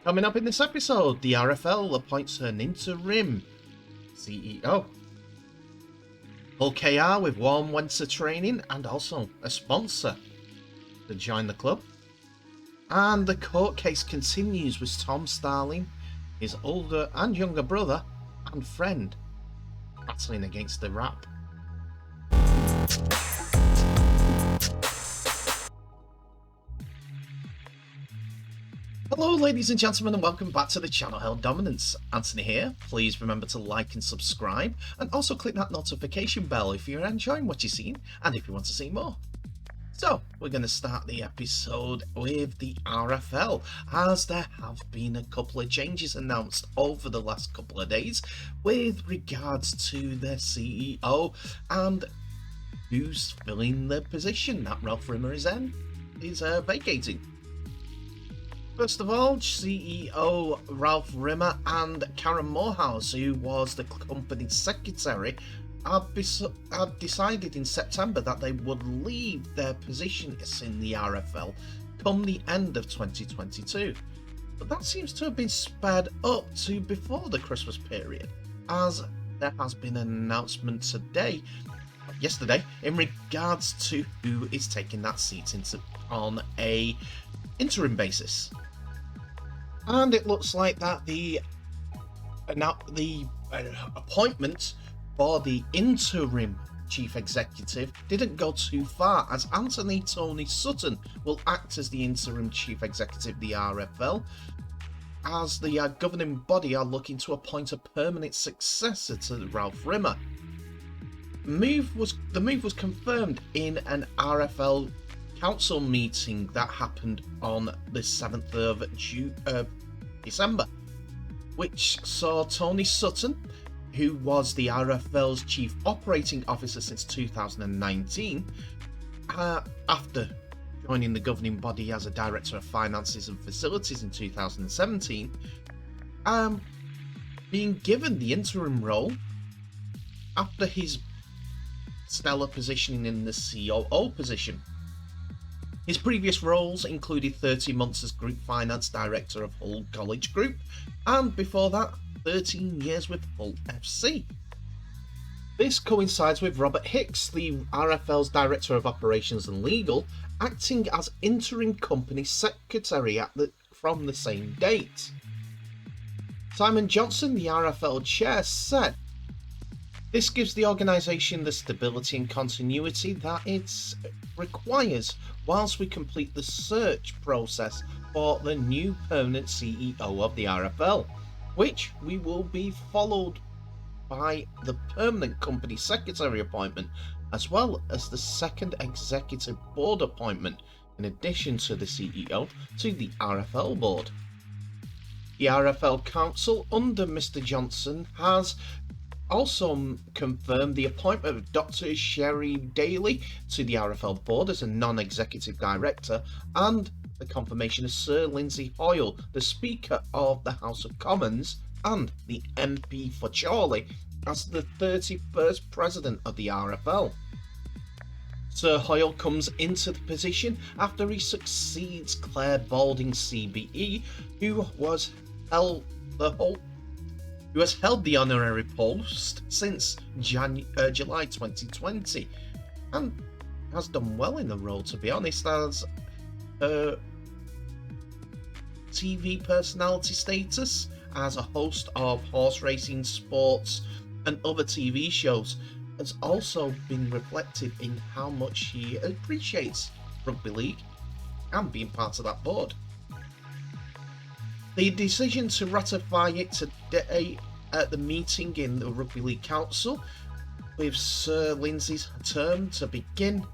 Coming up in this episode, the RFL appoints an interim CEO. HKR with warm winter training and also a sponsor to join the club. And the court case continues with Tom Starling, his older and younger brother and friend, battling against the rap. Hello ladies and gentlemen, and welcome back to the channel Held Dominance. Anthony here. Please remember to like and subscribe, and also click that notification bell if you're enjoying what you're seeing and if you want to see more. So we're going to start the episode with the RFL, as there have been a couple of changes announced over the last couple of days with regards to their CEO and who's filling the position that Ralph Rimmer is vacating. First of all, CEO Ralph Rimmer and Karen Morehouse, who was the company's secretary, had decided in September that they would leave their positions in the RFL come the end of 2022. But that seems to have been sped up to before the Christmas period, as there has been an announcement yesterday, in regards to who is taking that seat on a interim basis. And it looks like that the appointment for the interim chief executive didn't go too far, as Tony Sutton will act as the interim chief executive of the RFL, as the governing body are looking to appoint a permanent successor to Ralph Rimmer. The move was confirmed in an RFL council meeting that happened on the 7th of December, which saw Tony Sutton, who was the RFL's chief operating officer since 2019, after joining the governing body as a director of finances and facilities in 2017, being given the interim role after his stellar positioning in the COO position. His previous roles included 30 months as Group Finance Director of Hull College Group, and before that, 13 years with Hull FC. This coincides with Robert Hicks, the RFL's Director of Operations and Legal, acting as interim company secretary from the same date. Simon Johnson, the RFL chair, said, "This gives the organisation the stability and continuity that it requires whilst we complete the search process for the new permanent CEO of the RFL, which will be followed by the permanent company secretary appointment, as well as the second executive board appointment, in addition to the CEO, to the RFL board." The RFL Council under Mr. Johnson has also confirmed the appointment of Dr. Sherry Daly to the RFL board as a non-executive director, and the confirmation of Sir Lindsay Hoyle, the Speaker of the House of Commons and the MP for Chorley, as the 31st President of the RFL. Sir Hoyle comes into the position after he succeeds Claire Balding CBE, who has held the honorary post since July 2020, and has done well in the role, to be honest, as her TV personality status as a host of horse racing, sports and other TV shows has also been reflected in how much she appreciates rugby league and being part of that board. The decision to ratify it today at the meeting in the Rugby League Council, with Sir Lindsay's term to begin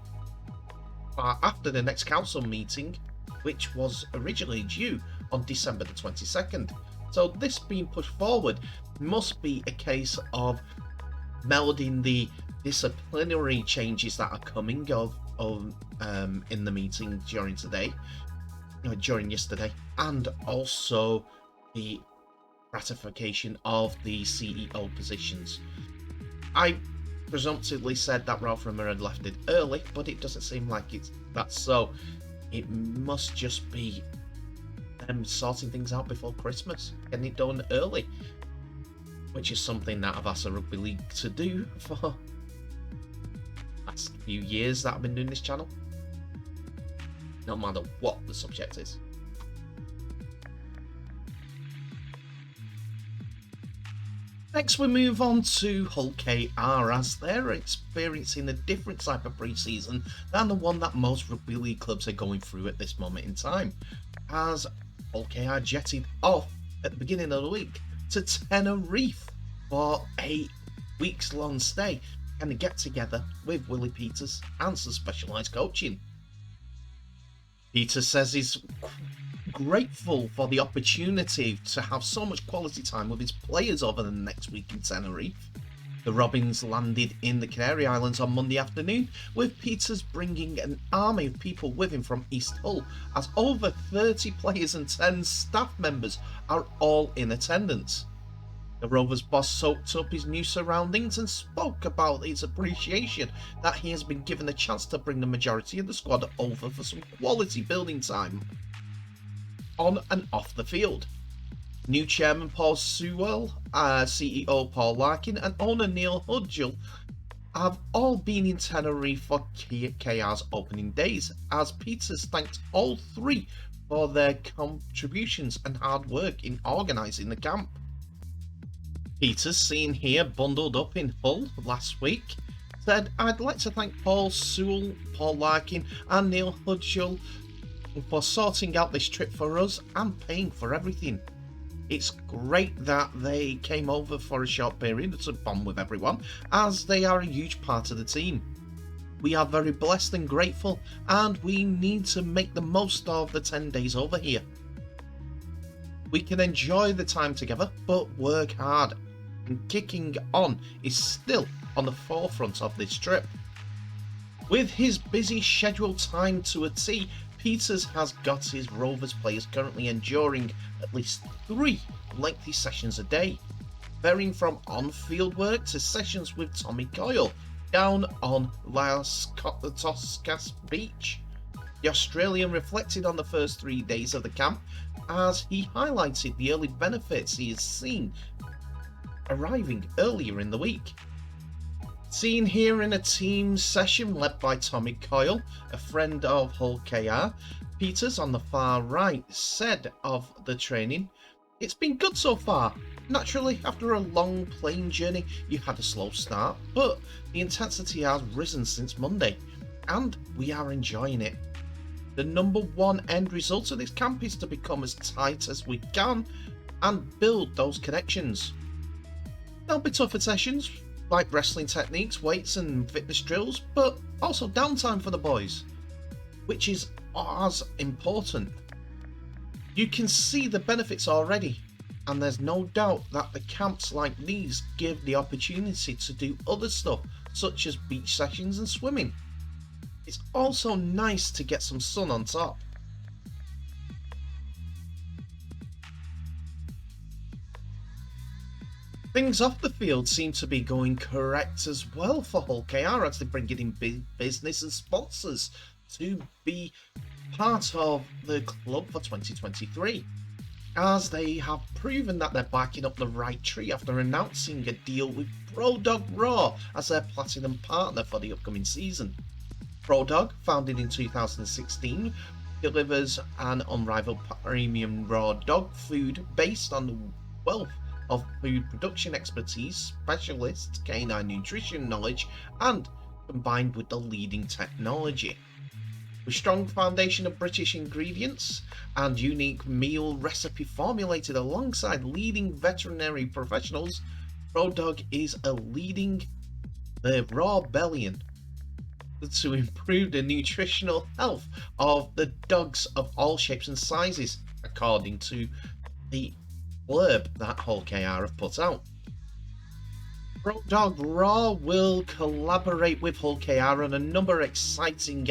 after the next council meeting, which was originally due on December the 22nd. So this being pushed forward must be a case of melding the disciplinary changes that are coming in the meeting during yesterday, and also the ratification of the CEO positions. I presumptively said that Ralph Rimmer had left it early, but it doesn't seem like that's so. It must just be sorting things out before Christmas, getting it done early, which is something that I've asked the Rugby League to do for the last few years that I've been doing this channel, no matter what the subject is. Next we move on to HKR, as they're experiencing a different type of pre-season than the one that most rugby league clubs are going through at this moment in time, as HKR jetted off at the beginning of the week to Tenerife for a weeks-long stay and a get-together with Willie Peters and some specialised coaching. Peters says he's grateful for the opportunity to have so much quality time with his players over the next week in Tenerife. The Robins landed in the Canary Islands on Monday afternoon, with Peters bringing an army of people with him from East Hull, as over 30 players and 10 staff members are all in attendance. The Rovers boss soaked up his new surroundings and spoke about his appreciation that he has been given the chance to bring the majority of the squad over for some quality building time on and off the field. New chairman Paul Sewell, CEO Paul Larkin and owner Neil Hudgell have all been in Tenerife for HKR's opening days, as Peters thanked all three for their contributions and hard work in organising the camp. Peters, seen here bundled up in Hull last week, said, "I'd like to thank Paul Sewell, Paul Larkin and Neil Hudgell for sorting out this trip for us and paying for everything. It's great that they came over for a short period to bond with everyone, as they are a huge part of the team. We are very blessed and grateful, and we need to make the most of the 10 days over here. We can enjoy the time together, but work hard, and kicking on is still on the forefront of this trip." With his busy scheduled time to a T, Peters has got his Rovers players currently enduring at least 3 lengthy sessions a day, varying from on-field work to sessions with Tommy Coyle down on Las Toscas Beach. The Australian reflected on the first 3 days of the camp, as he highlighted the early benefits he has seen arriving earlier in the week. Seen here in a team session led by Tommy Coyle, a friend of Hull KR, Peters on the far right said of the training, "It's been good so far. Naturally, after a long plane journey, you had a slow start, but the intensity has risen since Monday, and we are enjoying it. The number one end result of this camp is to become as tight as we can and build those connections. There'll be tougher sessions, like wrestling techniques, weights and fitness drills, but also downtime for the boys, which is as important. You can see the benefits already, and there's no doubt that the camps like these give the opportunity to do other stuff, such as beach sessions and swimming. It's also nice to get some sun on top." Things off the field seem to be going correct as well for Hull KR, as they bring in big business and sponsors to be part of the club for 2023, as they have proven that they're backing up the right tree after announcing a deal with Brawl Raw as their platinum partner for the upcoming season. Brawl, founded in 2016, delivers an unrivaled premium raw dog food based on the wealth of food production expertise, specialist canine nutrition knowledge, and combined with the leading technology. With strong foundation of British ingredients and unique meal recipe formulated alongside leading veterinary professionals, Brawl is leading the raw bellion to improve the nutritional health of the dogs of all shapes and sizes, according to the blurb that Hull KR have put out. Brawl Raw will collaborate with Hull KR on a number of exciting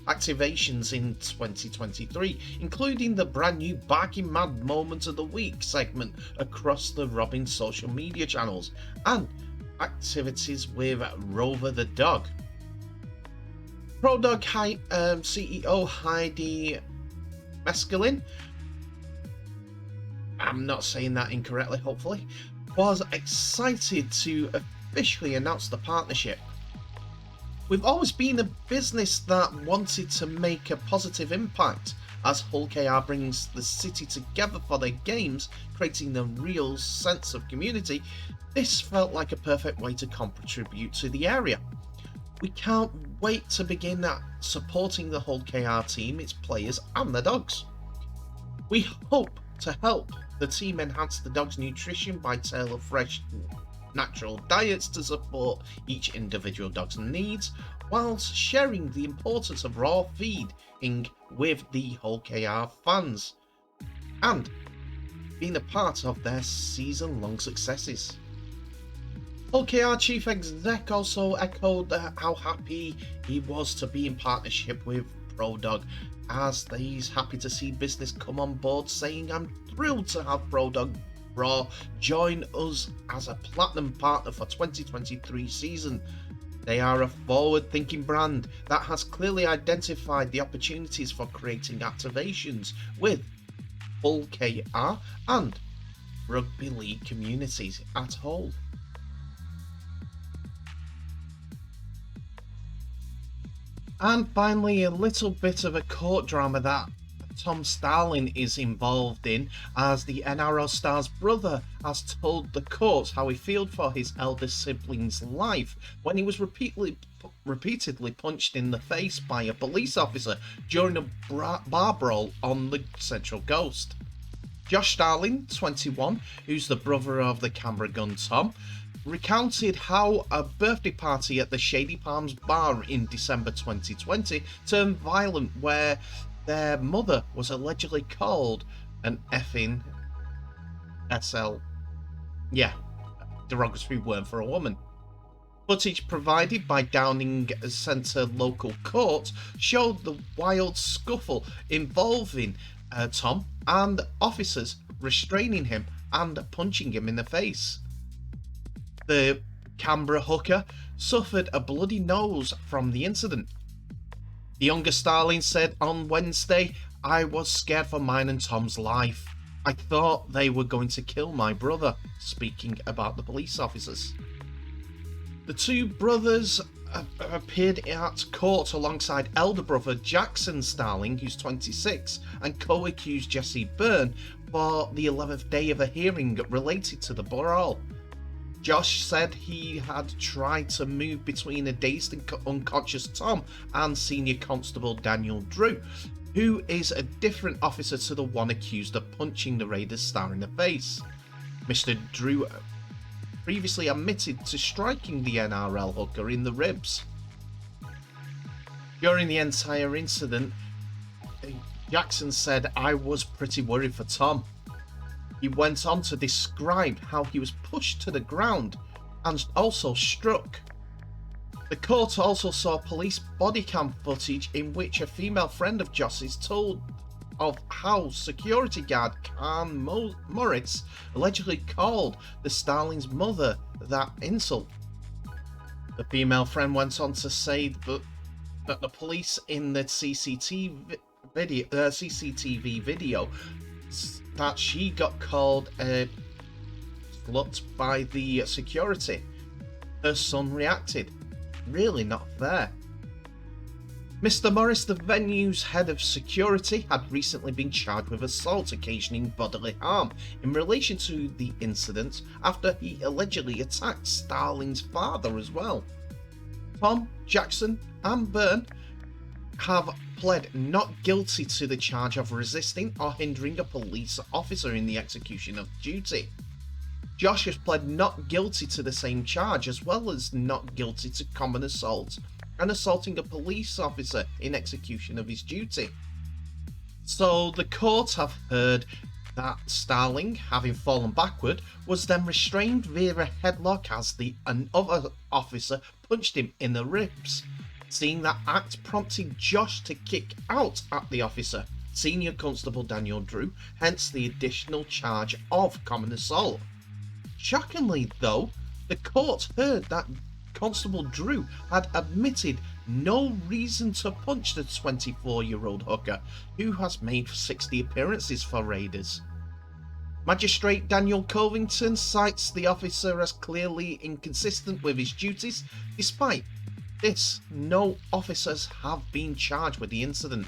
activations in 2023, including the brand new Barking Mad Moment of the Week segment across the Robin social media channels, and activities with Rover the Dog. Brawl CEO Heidi Mescalin I'm not saying that incorrectly, hopefully, was excited to officially announce the partnership. We've always been a business that wanted to make a positive impact, as HKR brings the city together for their games, creating a real sense of community. This felt like a perfect way to contribute to the area. We can't wait to begin supporting the HKR team, its players, and the dogs. We hope to help the team enhance the dog's nutrition by tailoring fresh, natural diets to support each individual dog's needs, whilst sharing the importance of raw feeding with the HKR fans, and being a part of their season-long successes. HKR Chief Exec also echoed how happy he was to be in partnership with ProDog, as he's happy to see business come on board, saying, "I'm thrilled to have ProDog Raw join us as a platinum partner for 2023 season. They are a forward-thinking brand that has clearly identified the opportunities for creating activations with HKR and rugby league communities at whole." And finally, a little bit of a court drama that Tom Starling is involved in, as the NRL star's brother has told the court how he feared for his eldest sibling's life when he was repeatedly punched in the face by a police officer during a bar brawl on the Central Coast. Josh Starling, 21, who's the brother of the Canberra gun Tom, recounted how a birthday party at the Shady Palms bar in December 2020 turned violent, where their mother was allegedly called an effing derogatory word for a woman. Footage provided by Downing Centre local court showed the wild scuffle involving Tom and officers restraining him and punching him in the face. The Canberra hooker suffered a bloody nose from the incident. The younger Starling said on Wednesday, "I was scared for mine and Tom's life. I thought they were going to kill my brother," speaking about the police officers. The two brothers appeared at court alongside elder brother Jackson Starling, who's 26, and co-accused Jesse Byrne for the 11th day of a hearing related to the brawl. Josh said he had tried to move between a dazed and unconscious Tom and Senior Constable Daniel Drew, who is a different officer to the one accused of punching the Raiders star in the face. Mr. Drew previously admitted to striking the NRL hooker in the ribs. During the entire incident, Jackson said, "I was pretty worried for Tom." He went on to describe how he was pushed to the ground and also struck. The court also saw police body cam footage in which a female friend of Joss's told of how security guard Khan Morris allegedly called the Starling's mother that insult. The female friend went on to say that the police in the CCTV video that she got called a slut by the security. Her son reacted, "Really not fair." Mr. Morris, the venue's head of security, had recently been charged with assault occasioning bodily harm in relation to the incident after he allegedly attacked Starling's father as well. Tom, Jackson and Byrne have pled not guilty to the charge of resisting or hindering a police officer in the execution of duty. Josh has pled not guilty to the same charge, as well as not guilty to common assault and assaulting a police officer in execution of his duty. So the court have heard that Starling, having fallen backward, was then restrained via a headlock as another officer punched him in the ribs. Seeing that act prompted Josh to kick out at the officer, Senior Constable Daniel Drew, hence the additional charge of common assault. Shockingly though, the court heard that Constable Drew had admitted no reason to punch the 24-year-old hooker, who has made 60 appearances for Raiders. Magistrate Daniel Covington cites the officer as clearly inconsistent with his duties. Despite this, no officers have been charged with the incident.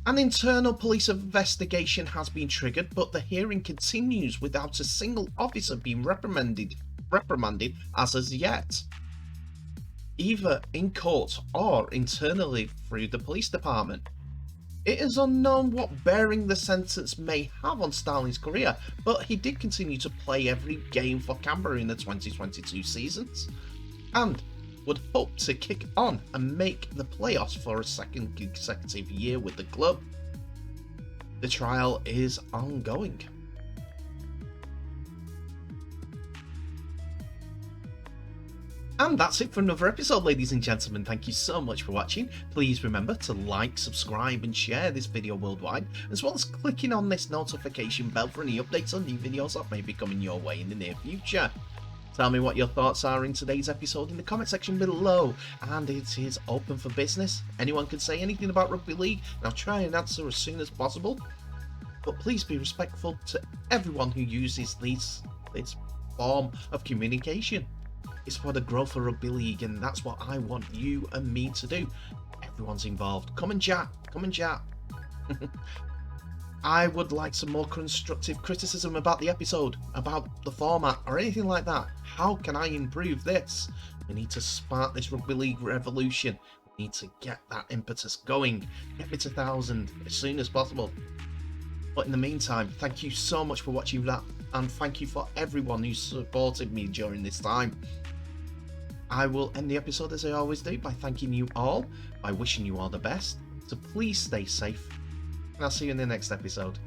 An internal police investigation has been triggered, but the hearing continues without a single officer being reprimanded as of yet, either in court or internally through the police department. It is unknown what bearing the sentence may have on Starling's career, but he did continue to play every game for Canberra in the 2022 seasons, and would hope to kick on and make the playoffs for a second consecutive year with the club. The trial is ongoing. And that's it for another episode, ladies and gentlemen. Thank you so much for watching. Please remember to like, subscribe and share this video worldwide, as well as clicking on this notification bell for any updates on new videos that may be coming your way in the near future. Tell me what your thoughts are in today's episode in the comment section below, and it is open for business. Anyone can say anything about rugby league, and I'll try and answer as soon as possible. But please be respectful to everyone who uses this form of communication. It's for the growth of rugby league, and that's what I want you and me to do. Everyone's involved. Come and chat. Come and chat. I would like some more constructive criticism about the episode, about the format, or anything like that. How can I improve this? We need to spark this rugby league revolution. We need to get that impetus going. Get me to 1,000 as soon as possible. But in the meantime, thank you so much for watching that, and thank you for everyone who supported me during this time. I will end the episode as I always do by thanking you all, by wishing you all the best. So please stay safe, and I'll see you in the next episode.